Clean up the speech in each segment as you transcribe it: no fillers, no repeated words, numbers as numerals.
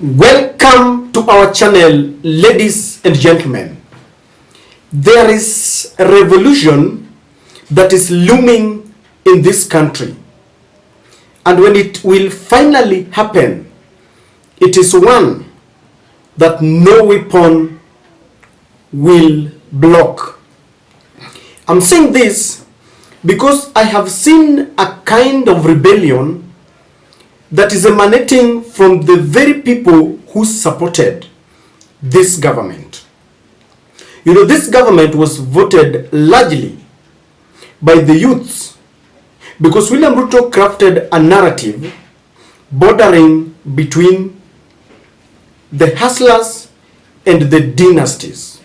Welcome to our channel, ladies and gentlemen. There is a revolution that is looming in this country, and when it will finally happen, it is one that no weapon will block. I'm saying this because I have seen a kind of rebellion that is emanating from the very people who supported this government. You know, this government was voted largely by the youths because William Ruto crafted a narrative bordering between the hustlers and the dynasties.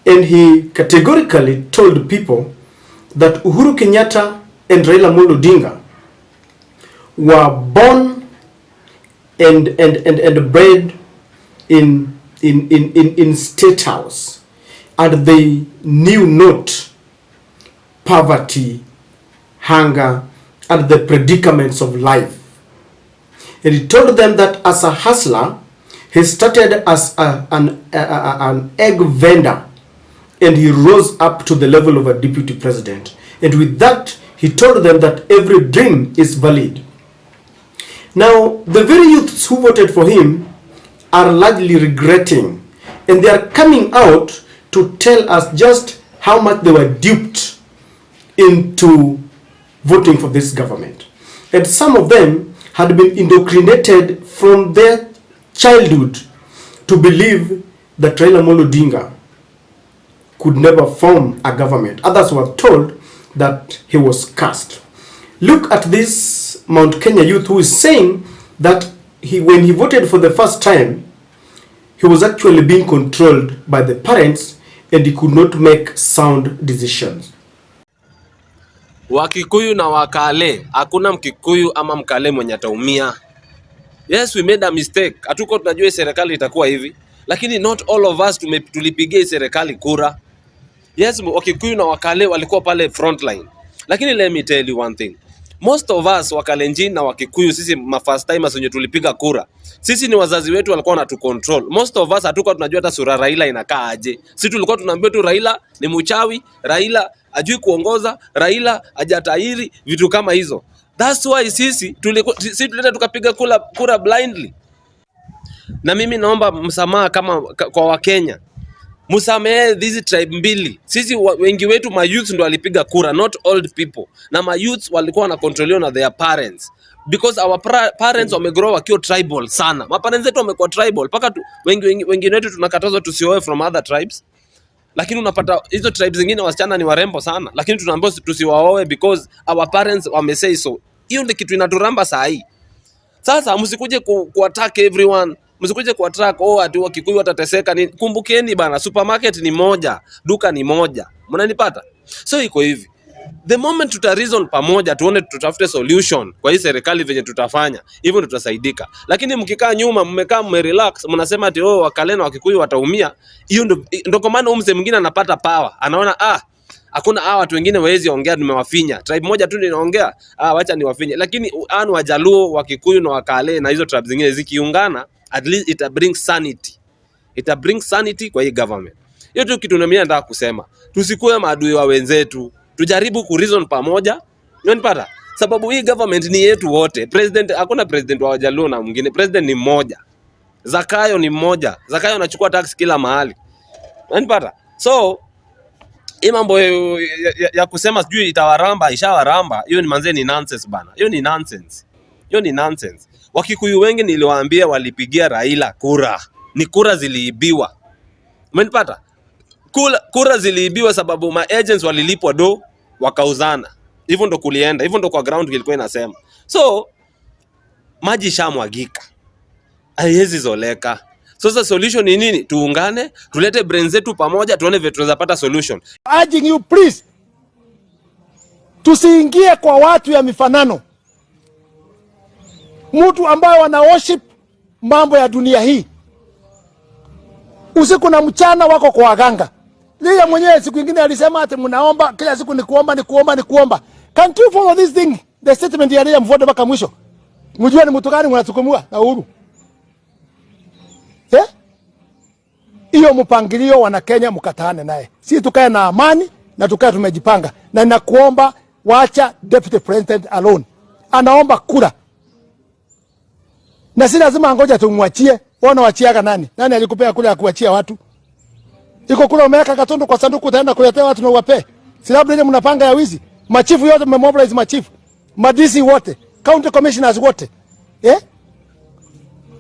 And he categorically told people that Uhuru Kenyatta and Raila Odinga were born and bred in state house, and they knew not poverty, hunger, and the predicaments of life. And he told them that as a hustler, he started as an egg vendor, and he rose up to the level of a deputy president. And with that, he told them that every dream is valid. Now, the very youths who voted for him are largely regretting, and they are coming out to tell us just how much they were duped into voting for this government. And some of them had been indoctrinated from their childhood to believe that Raila Odinga could never form a government. Others were told that he was cursed. Look at this Mount Kenya youth who is saying that when he voted for the first time, he was actually being controlled by the parents and he could not make sound decisions. Wakikuyu na wakale, hakuna mkikuyu ama mkale mwenye ataumia. Yes, we made a mistake. Hatuko tunajua serikali itakuwa hivi, lakini not all of us tulipigia serikali kura. Yes, wakikuyu na wakale walikuwa pale frontline. Lakini let me tell you one thing. Most of us wakalenjin na wakikuyu, sisi first timers wenye tulipiga kura, sisi ni wazazi wetu walikuwa wanatu control. Most of us hatuko tunajua hata sura Raila inakaa aje. Sisi tulikuwa tunaambia tu Raila ni mchawi, Raila ajui kuongoza, Raila hajatairi, vitu kama hizo. That's why sisi tuleta tukapiga kura blindly. Na mimi naomba msamaha kama kwa Wakenya. Musamehe hizi tribe mbili. Sisi wengi wetu ma youths ndo walipiga kura, not old people. Na ma youths walikuwa na controliwa na their parents. Because our parents wamegrow wakiwa tribal sana. Ma parents wetu wamekuwa tribal. Paka wengi wetu tunakatazwa tusioe from other tribes. Lakini unapata hizo tribes zingine wasichana ni warembo sana. Lakini tunaambiwa tusiwaoe because our parents wamesay so. Hiyo ndio kitu inaturamba saa hii. Sasa msikuje ku-attack everyone. Msikuje ku-attack ati Wakikuyu watateseka nini. Kumbukeni bana, supermarket ni moja, duka ni moja. Mnanipata? So iko hivi. The moment tuta reason pamoja, tuone tutafute solution kwa hii serikali venye tutafanya, hivyo ndio tutasaidika. Lakini mkikaa nyuma, mmekaa mmerelax, mnasema ati Wakale na Wakikuyu wataumia, hiyo ndio kwa maana mse mwingine anapata power. Anaona hakuna watu wengine wawezi ongea, tumewafinya. Tribe moja tu ninaongea, wacha niwafinye. Lakini Wajaluo, Wakikuyu na Wakale na hizo tribes zingine zikiungana, at least it brings sanity. It brings sanity kwa hii government. Hiyo tu kitu mimi nataka kusema. Tusikuwe maadui wa wenzetu. Tujaribu ku reason pamoja. Unanipata? Sababu hii government ni yetu wote. President, hakuna president wa Wajaluo na mwingine. President ni mmoja. Zakayo ni mmoja. Zakayo anachukua tax kila mahali. Unanipata? So hii mambo ya kusema sijui itawaramba, ishawaramba, hiyo ni manze ni nonsense bana. Hiyo ni nonsense. Hiyo ni nonsense. Wakikuyu wengi niliwaambia walipigia Raila kura. Ni kura ziliibiwa. Umenipata? Kura ziliibiwa sababu ma agents walilipwa wakauzana. Hivyo ndo kulienda. Hivyo ndo kwa ground kilikuwa inasema. So maji shamwagika. Haiwezi zoleka. Sasa solution ni nini? Tuungane, tulete brains zetu pamoja, tuone vile tunaweza pata solution. Urging you please, tusiingie kwa watu ya mifanano. Mtu ambaye wana worship mambo ya dunia hii, usiku na mchana wako kwa waganga. Yeye mwenyewe siku nyingine alisema ati mnaomba kila siku ni kuomba. Can't you follow this thing? The statement ya Raila mvote mpaka mwisho. Mjue ni mtu gani mnatukumua na Uhuru. Hiyo mpangilio wana Kenya mkataane naye. Si tukae na amani na tukae tumejipanga. Na ninakuomba wacha deputy president alone. Anaomba kura. Na si lazima angoja tumwachie. Wana wachiaga nani? Nani alikupea kura ya kuachia watu? Iko kura umeweka Katundu kwa sanduku utaenda kuletea watu na uwape. Si labda ile mnapanga ya wizi. Machifu yote mmemobilize machifu. Madisi wote, county commissioners wote.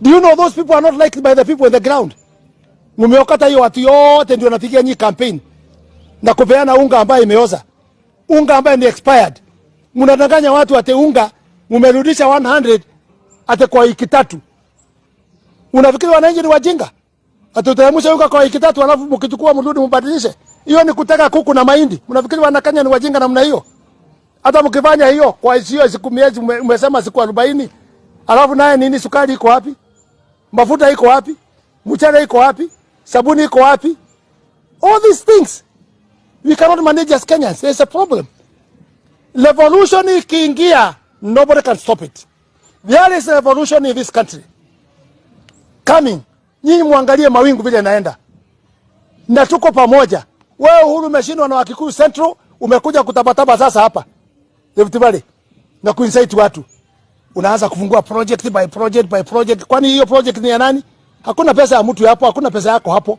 Do you know those people are not liked by the people on the ground? Mumeokata hiyo watu yote ndio napigia nyi campaign. Na kupeana unga ambaye imeoza. Unga ambaye ni expired. Mnadanganya watu ate unga mumerudisha 100 ate kwa wiki 3. Unafikiri wananchi ni wajinga? Atutayamusha unga kwa wiki 3 alafu mkichukua mrudi mbadilishe. Hiyo ni kutaka kuku na mahindi. Unafikiri wanakanya ni wajinga namna hiyo? Hata mkifanya hiyo kwa hiyo siku miezi umesema siku 40. Alafu naye nini, sukari iko wapi? Mafuta iko wapi? Mchele iko wapi? Sabuni iko wapi? All these things we cannot manage as Kenyans. There's a problem. Revolution ikiingia, nobody can stop it. There is a revolution in this country coming. Nyinyi muangalie mawingu vile naenda. Na tuko pamoja. Wewe Uhuru umeshindwa na Wakikuyu Central, umekuja kutabataba sasa hapa Rift Valley na kuinsight watu. Unaanza kufungua project by project by project. Kwani hiyo project ni ya nani? Hakuna pesa ya mtu hapo, hakuna pesa yako hapo.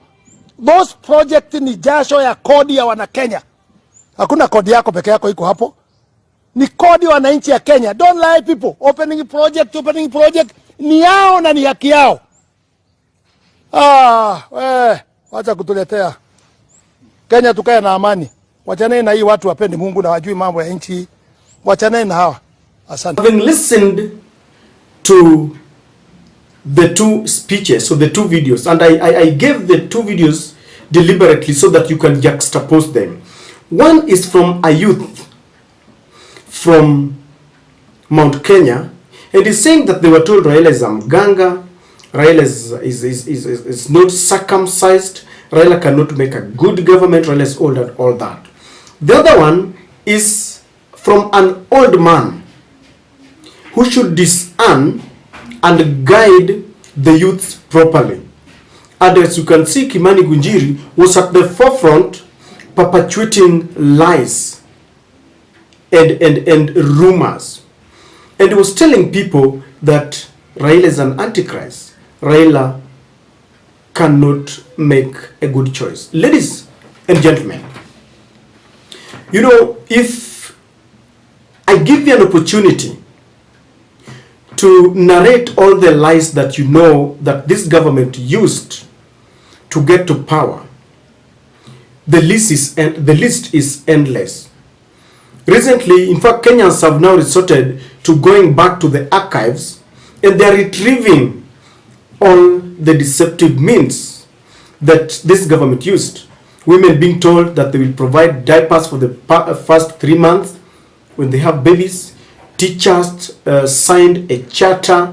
Those project ni jasho ya kodi ya wana Kenya. Hakuna kodi yako peke yako iko hapo. Ni kodi ya wananchi ya Kenya. Don't lie people. Opening project ni yao na ni haki yao. Wacha kutuletea. Kenya tukae na amani. Wachane na hii watu wapende Mungu na wajui mambo ya nchi. Wachane na hawa. Asante. Having listened to the two speeches, so the two videos, and I gave the two videos deliberately so that you can juxtapose them. One is from a youth from Mount Kenya, and he's saying that they were told Raila is a mganga, Raila is not circumcised, Raila cannot make a good government, Raila is old and all that. The other one is from an old man who should discern and guide the youth properly. And as you can see, Kimani Gunjiri was at the forefront perpetuating lies and rumors. And he was telling people that Raila is an antichrist. Raila cannot make a good choice. Ladies and gentlemen, you know, if I give you an opportunity to narrate all the lies that you know that this government used to get to power, the list is endless. Recently, in fact, Kenyans have now resorted to going back to the archives and they are retrieving all the deceptive means that this government used. Women being told that they will provide diapers for the first 3 months when they have babies. Teachers signed a charter.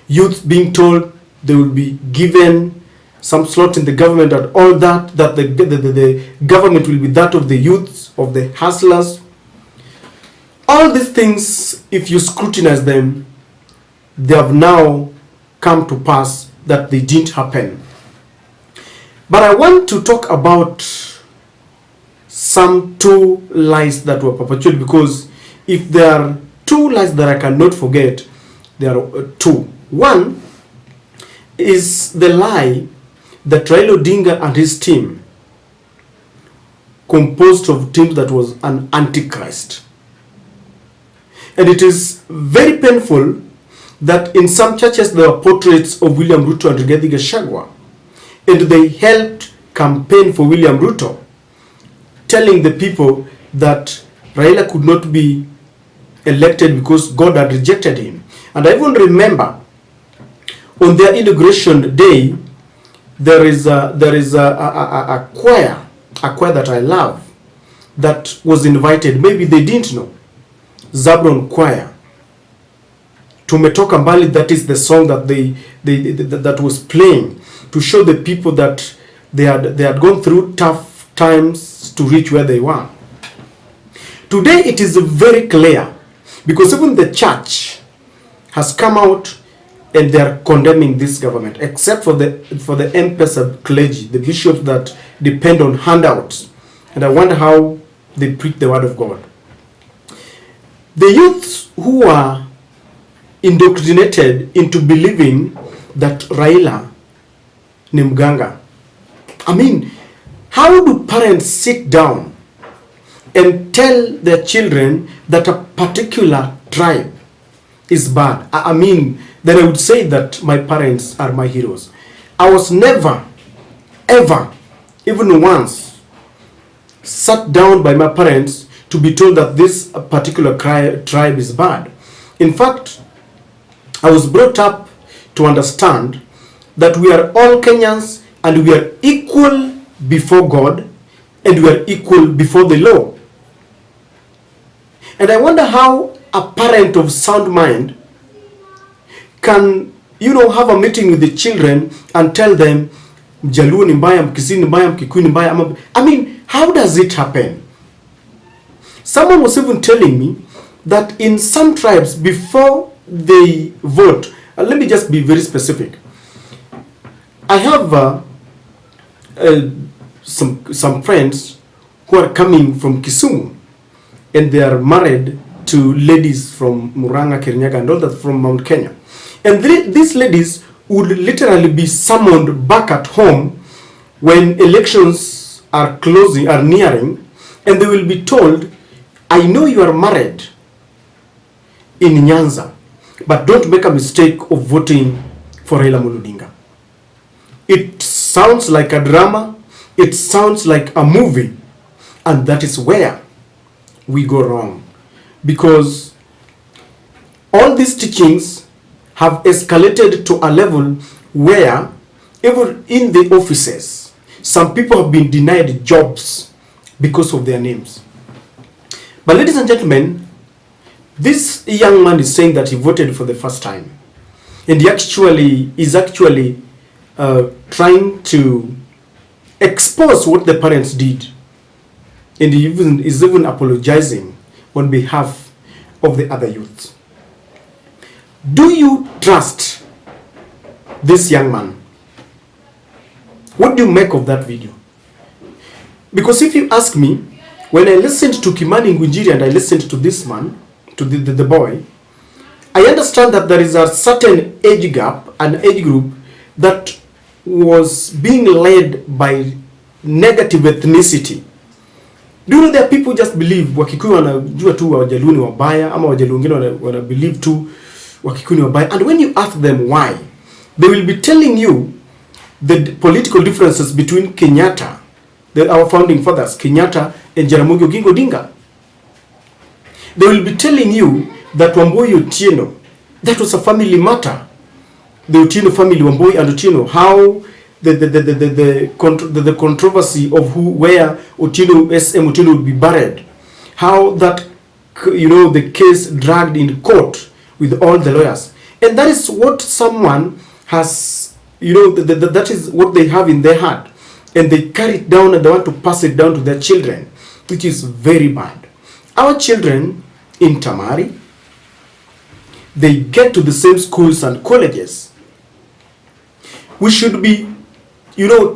Youth being told they will be given some slot in the government and all that, that the government will be that of the youths, of the hustlers. All these things, if you scrutinize them, they have now come to pass that they didn't happen. But I want to talk about some two lies that were perpetuated, because if there are two lies that I cannot forget, there are two. One is the lie that Raila Odinga and his team composed of team that was an antichrist. And it is very painful that in some churches there were portraits of William Ruto and Rigathi Gachagua, and they helped campaign for William Ruto, telling the people that Raila could not be elected because God had rejected him. And I even remember on their inauguration day, there is a choir that I love that was invited. Maybe they didn't know. Zabron Choir. Tumetoka Mbali, that is the song that that was playing to show the people that they had gone through tough times to reach where they were. Today it is very clear, because even the church has come out and they are condemning this government, except for the M-Pesa clergy, the bishops that depend on handouts. And I wonder how they preach the word of God. The youths who are indoctrinated into believing that Raila ni mganga. I mean, how do parents sit down and tell their children that a particular tribe is bad? I mean, then I would say that my parents are my heroes. I was never, ever, even once, sat down by my parents to be told that this particular tribe is bad. In fact, I was brought up to understand that we are all Kenyans and we are equal before God and we are equal before the law. And I wonder how a parent of sound mind can, have a meeting with the children and tell them, Mjaluo ni mbaya, Mkisii ni mbaya, Mkikuyu ni mbaya. I mean, how does it happen? Someone was even telling me that in some tribes, before they vote, let me just be very specific. I have some friends who are coming from Kisumu, and they are married to ladies from Murang'a, Kirinyaga, and all that from Mount Kenya. And these ladies would literally be summoned back at home when elections are nearing, and they will be told, I know you are married in Nyanza, but don't make a mistake of voting for Raila Odinga. It sounds like a drama, it sounds like a movie, and that is where we go wrong. Because all these teachings have escalated to a level where even in the offices, some people have been denied jobs because of their names. But ladies and gentlemen, this young man is saying that he voted for the first time. And he is actually trying to expose what the parents did. And he is even apologizing on behalf of the other youths. Do you trust this young man? What do you make of that video? Because if you ask me, when I listened to Kimani Ngunjiri and I listened to this man, to the boy, I understand that there is a certain age gap, an age group that was being led by negative ethnicity. Do you know that people just believe Wakikuyu wanajua tu Wajaluo ni wabaya, ama Wajaluo wengine wana believe tu Wakikuyu ni wabaya, and when you ask them why, they will be telling you the political differences between Kenyatta, our founding fathers, Kenyatta and Jaramogi Oginga Odinga. They will be telling you that Wambui Otieno, that was a family matter. The Otieno family, Wambui and Otieno, how the controversy of where Otieno, SM Otieno would be buried, how that, the case dragged in court with all the lawyers. And that is what someone has, that is what they have in their heart. And they carry it down and they want to pass it down to their children, which is very bad. Our children in Tamari, they get to the same schools and colleges. We should be,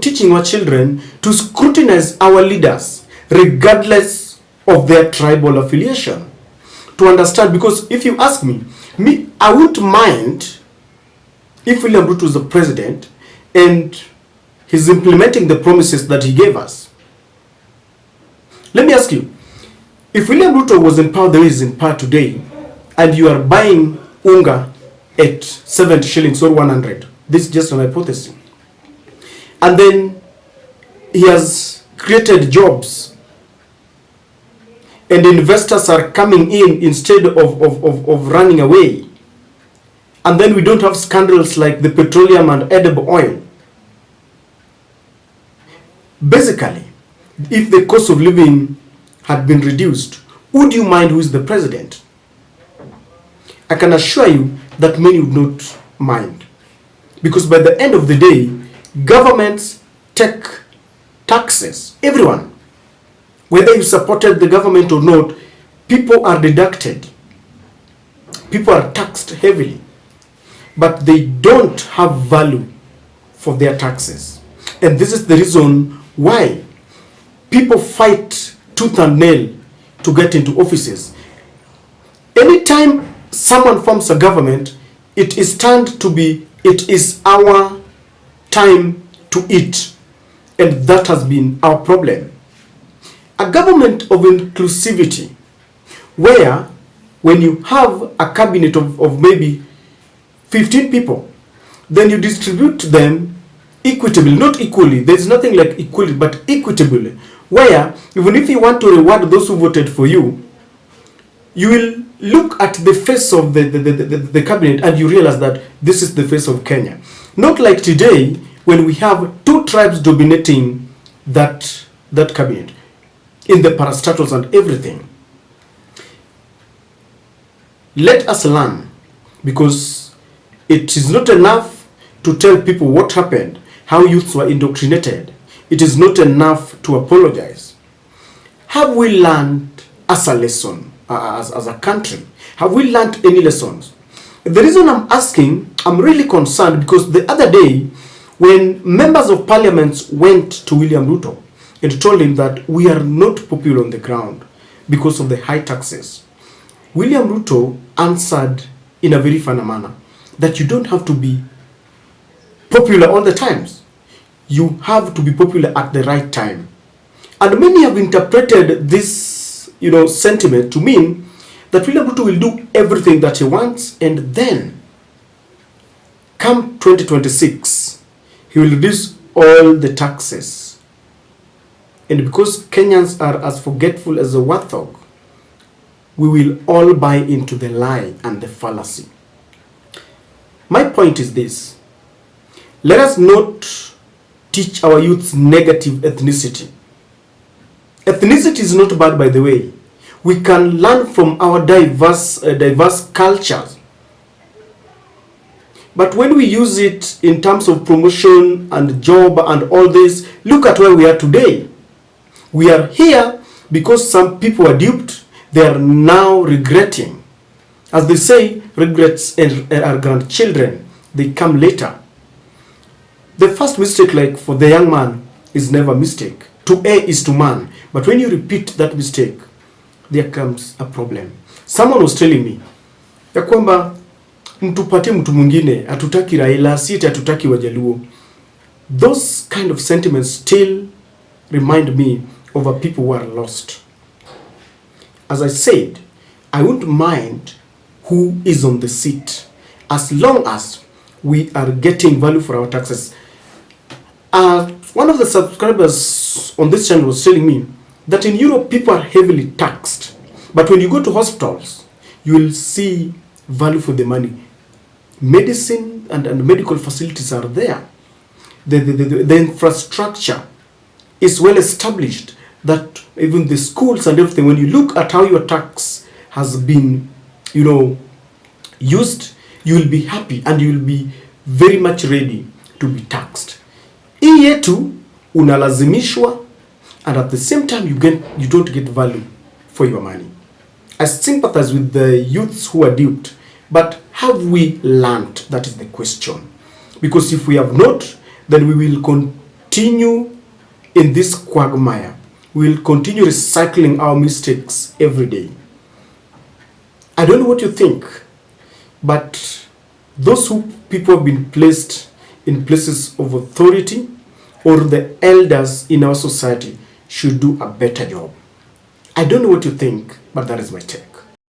teaching our children to scrutinize our leaders regardless of their tribal affiliation. To understand, because if you ask me, I wouldn't mind if William Ruto was the president and he's implementing the promises that he gave us. Let me ask you, if William Ruto was in power the way he's in power today, and you are buying unga at 70 shillings or 100, this is just an hypothesis, and then he has created jobs, and investors are coming in instead of running away, and then we don't have scandals like the petroleum and edible oil. Basically, if the cost of living had been reduced, would you mind who is the president? I can assure you that many would not mind. Because by the end of the day, governments take taxes. Everyone. Whether you supported the government or not, people are deducted. People are taxed heavily. but they don't have value for their taxes. And this is the reason why people fight tooth and nail to get into offices. Anytime someone forms a government, it is turned to be, it is our time to eat. And that has been our problem. A government of inclusivity, where when you have a cabinet of maybe 15 people, then you distribute them equitably, not equally. There's nothing like equally, but equitably, where even if you want to reward those who voted for you, you will look at the face of the cabinet and you realize that this is the face of Kenya. Not like today when we have two tribes dominating that cabinet in the parastatals and everything. Let us learn, because it is not enough to tell people what happened, how youths were indoctrinated. It is not enough to apologize. Have we learned as a lesson, as a country? Have we learned any lessons? The reason I'm asking, I'm really concerned because the other day, when members of parliament went to William Ruto and told him that we are not popular on the ground because of the high taxes, William Ruto answered in a very funny manner that you don't have to be popular all the times. You have to be popular at the right time. And many have interpreted this, sentiment to mean that William Ruto will do everything that he wants, and then come 2026, he will reduce all the taxes. And because Kenyans are as forgetful as a warthog, we will all buy into the lie and the fallacy. My point is this: let us not teach our youths negative ethnicity. Ethnicity is not bad, by the way. We can learn from our diverse cultures. But when we use it in terms of promotion and job and all this, look at where we are today. We are here because some people are duped. They are now regretting. As they say, regrets are grandchildren. They come later. The first mistake, like for the young man, is never a mistake. To err is to man. But when you repeat that mistake, there comes a problem. Someone was telling me ya kwamba mtupatie mtu mwingine, hatutaki Raila, sisi hatutaki Wajaluo. Those kind of sentiments still remind me of a people who are lost. As I said, I won't mind who is on the seat as long as we are getting value for our taxes. One of the subscribers on this channel was telling me that in Europe people are heavily taxed, but when you go to hospitals, you will see value for the money. Medicine and medical facilities are there. The infrastructure is well established, that even the schools and everything, when you look at how your tax has been, used, you will be happy and you will be very much ready to be taxed. Hii yetu unalazimishwa, and at the same time you don't get value for your money. I sympathize with the youths who are duped, but have we learned? That is the question. Because if we have not, then we will continue in this quagmire. We will continue recycling our mistakes every day. I don't know what you think, but those people have been placed in places of authority, or the elders in our society, should do a better job. I don't know what you think, but that is my take.